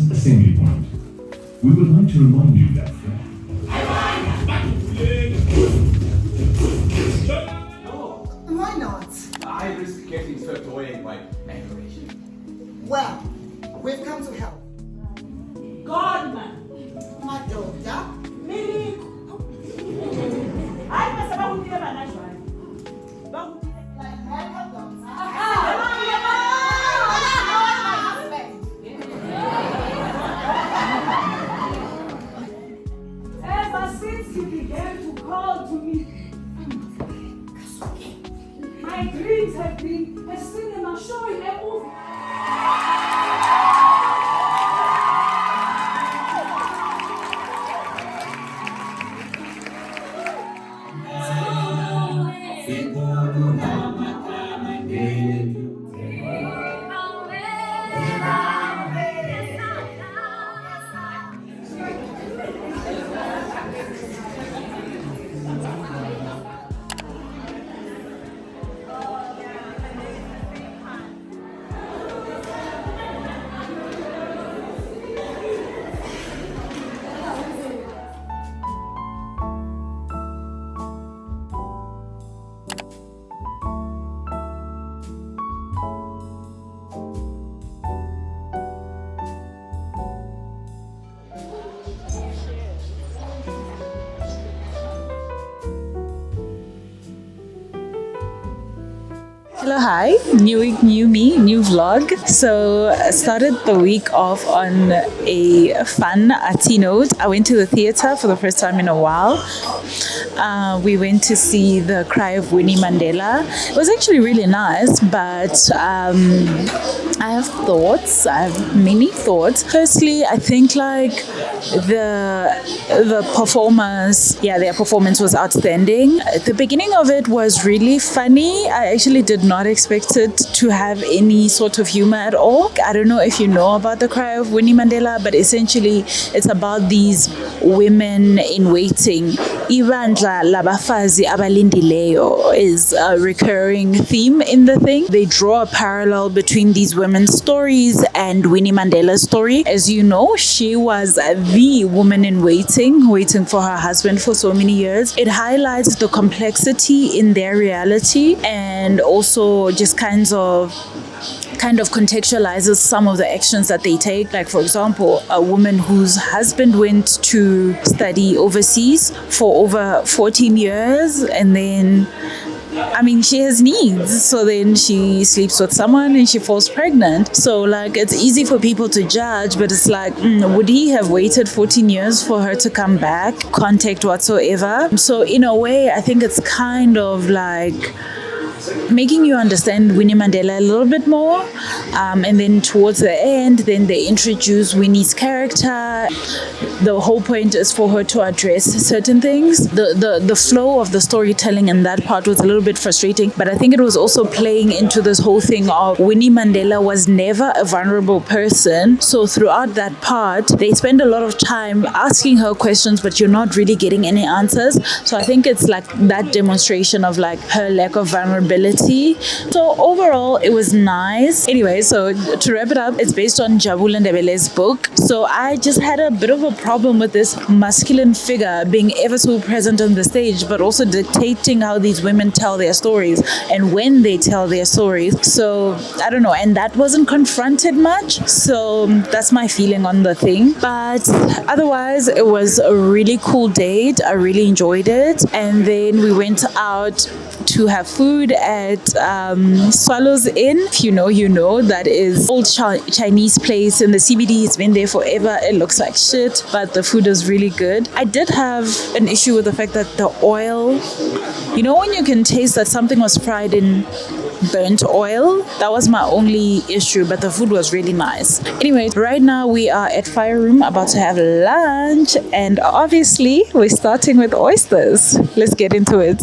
assembly point. We would like to remind you that Why not? I risk getting swept away by aggravation. Well, we've come to help. God, man. My daughter. Mimi. I must have been there by Like my daughter. Ever since you began to call to me, my dreams have been a cinema showing a movie. Hello, hi. New week, new me, new vlog. So I started the week off on a fun arty note. I went to the theater for the first time in a while. We went to see the Cry of Winnie Mandela. It was actually really nice, but I have thoughts. I have many thoughts. Firstly, I think like the performers, their performance was outstanding. The beginning of it was really funny. I actually did not expect it to have any sort of humor at all. I don't know if you know about the Cry of Winnie Mandela, but essentially it's about these women in waiting. Ibandla labafazi abalindileyo is a recurring theme in the thing. They draw a parallel between these women's stories and Winnie Mandela's story. As you know, she was the woman in waiting for her husband for so many years. It highlights the complexity in their reality and also just kind of contextualizes some of the actions that they take. Like, for example, a woman whose husband went to study overseas for over 14 years and then she has needs. So then she sleeps with someone and she falls pregnant. So like, it's easy for people to judge, but it's like, would he have waited 14 years for her to come back? Contact whatsoever. So in a way, I think it's kind of like making you understand Winnie Mandela a little bit more. And then towards the end, then they introduce Winnie's character. The whole point is for her to address certain things. The flow of the storytelling in that part was a little bit frustrating, but I think it was also playing into this whole thing of Winnie Mandela was never a vulnerable person. So throughout that part, they spend a lot of time asking her questions, but you're not really getting any answers. So I think it's like that demonstration of like her lack of vulnerability. So overall, it was nice. Anyway, so to wrap it up, it's based on Jabula Ndebele's book. So I just had a bit of a problem with this masculine figure being ever so present on the stage, but also dictating how these women tell their stories and when they tell their stories. So I don't know, and that wasn't confronted much. So that's my feeling on the thing. But otherwise, it was a really cool date. I really enjoyed it. And then we went out to have food at Swallows Inn. If you know, you know. That is old Chinese place in the CBD. It's been there forever. It looks like shit, but the food is really good. I did have an issue with the fact that the oil, you know, when you can taste that something was fried in burnt oil, that was my only issue, but the food was really nice. Anyway, right now we are at Fire Room about to have lunch, and obviously we're starting with oysters. Let's get into it.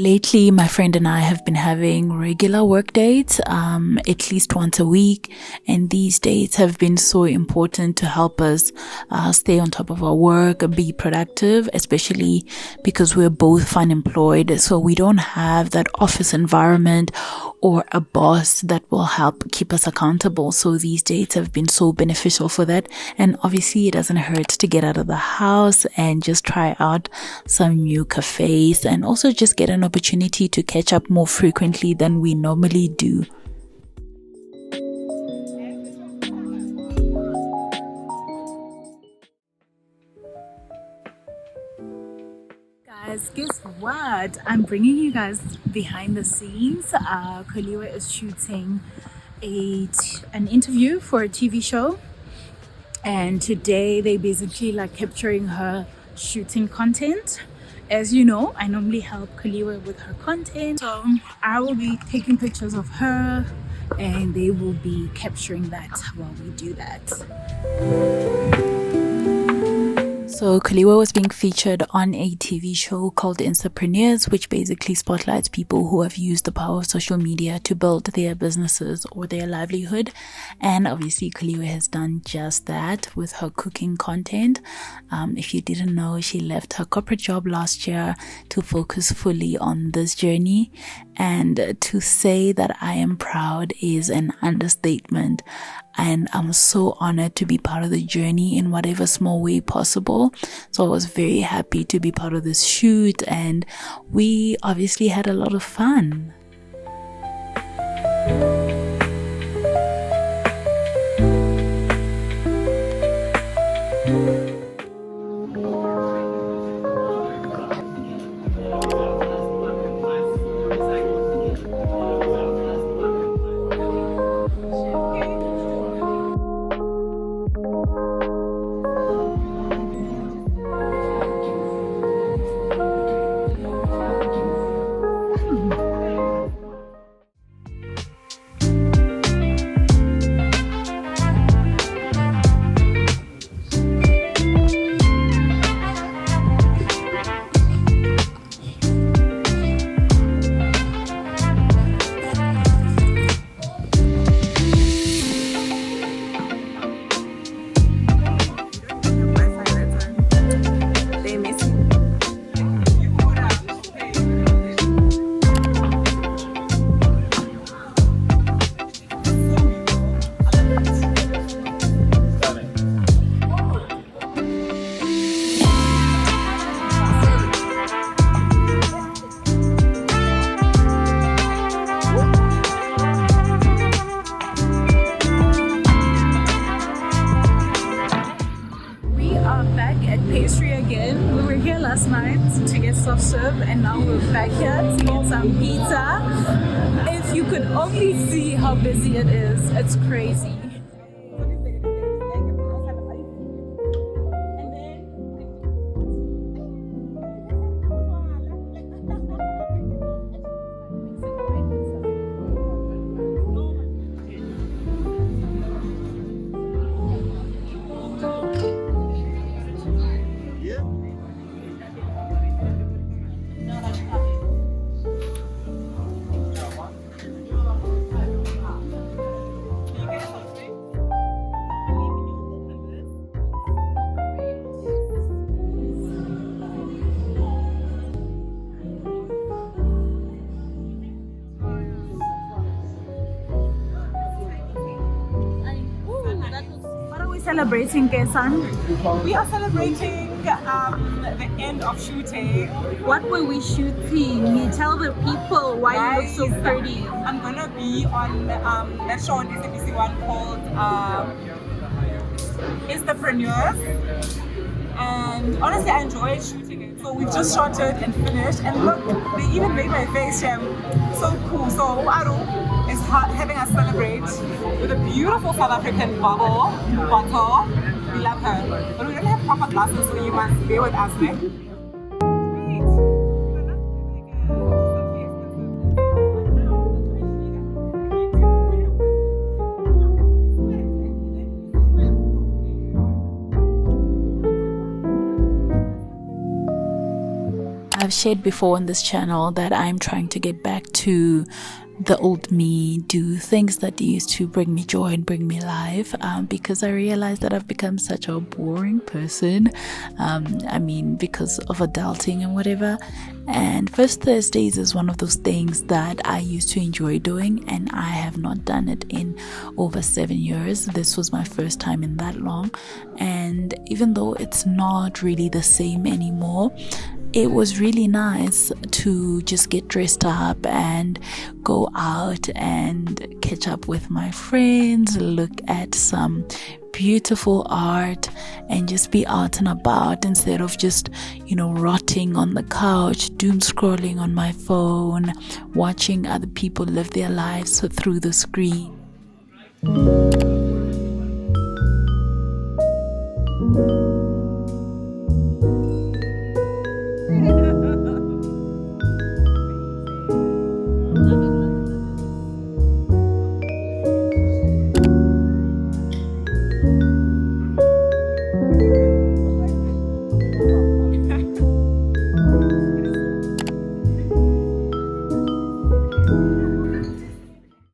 Lately, my friend and I have been having regular work dates, at least once a week. And these dates have been so important to help us stay on top of our work, be productive, especially because we're both unemployed. So we don't have that office environment or a boss that will help keep us accountable. So these dates have been so beneficial for that. And obviously, it doesn't hurt to get out of the house and just try out some new cafes and also just get an opportunity to catch up more frequently than we normally do. Guys, guess what? I'm bringing you guys behind the scenes. Kholiwe is shooting an interview for a TV show, and today they basically like capturing her shooting content. As you know, I normally help Kholiwe with her content, so I will be taking pictures of her and they will be capturing that while we do that. So Kholiwe was being featured on a TV show called Entrepreneurs, which basically spotlights people who have used the power of social media to build their businesses or their livelihood. And obviously Kholiwe has done just that with her cooking content. If you didn't know, she left her corporate job last year to focus fully on this journey. And to say that I am proud is an understatement. And I'm so honored to be part of the journey in whatever small way possible. So I was very happy to be part of this shoot, and we obviously had a lot of fun. Last night to get soft serve, and now we're back here to get some pizza. If you could only see how busy it is, it's crazy. Celebrating, Kesan? We are celebrating the end of shooting. What were we shooting? You tell the people why you look so pretty. I'm gonna be on that show on SABC One called Entrepreneurs. And honestly, I enjoyed shooting it. So we've just shot it and finished. And look, they even made my face so cool. So Aru is having us celebrate with a beautiful South African bottle. We love her. But we don't have proper glasses, so you must bear with us, right? I've I've shared before on this channel that I'm trying to get back to the old me, do things that used to bring me joy and bring me life, because I realized that I've become such a boring person. I mean, because of adulting and whatever. And First Thursdays is one of those things that I used to enjoy doing, and I have not done it in over 7 years. This was my first time in that long, and even though it's not really the same anymore, it was really nice to just get dressed up and go out and catch up with my friends, look at some beautiful art, and just be out and about instead of just, rotting on the couch, doom scrolling on my phone, watching other people live their lives through the screen.